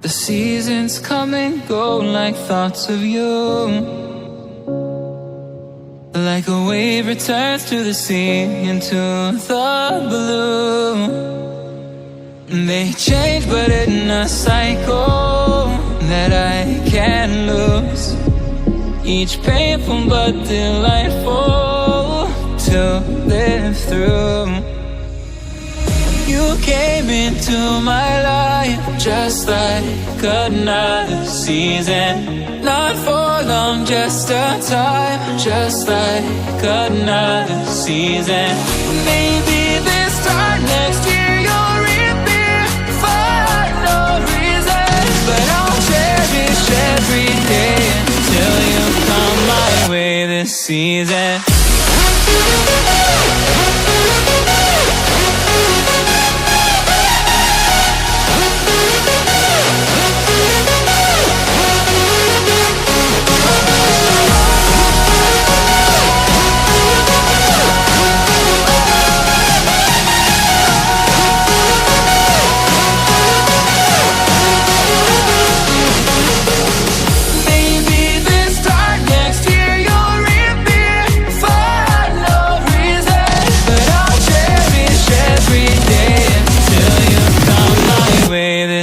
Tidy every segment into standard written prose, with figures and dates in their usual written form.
The seasons come and go like thoughts of you. Like a wave returns to the sea into the blue. They change but in a cycle that I can't lose. Each painful but delightful to live through. You came into my life just like another season. Not for long, just a time, just like another season. Maybe this time next year you'll reappear for no reason. But I'll cherish every day until you come my way this season.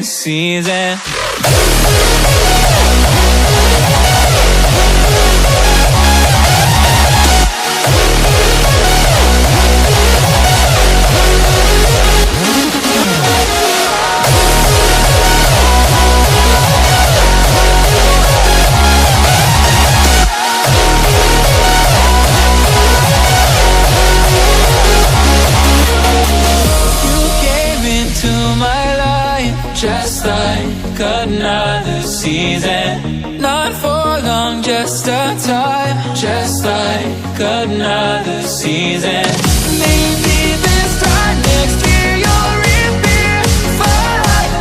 Season. Just like another season. Not for long, just a time. Just like another season. Maybe this time next year you'll reappear for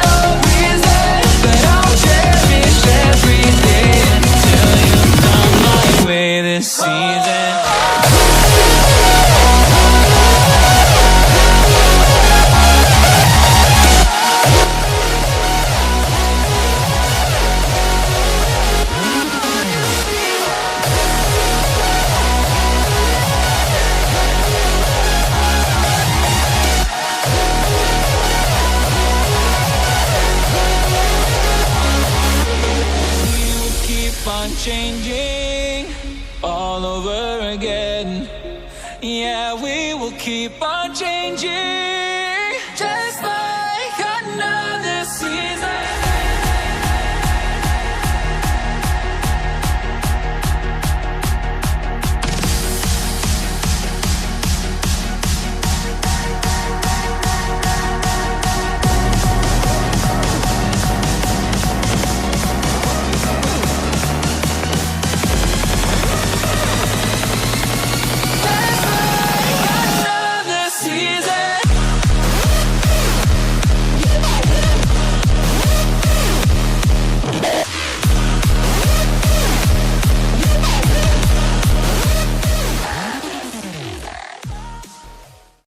no reason. But I'll cherish every day until you come my way this season. Changing all over again. Yeah, we will keep on changing.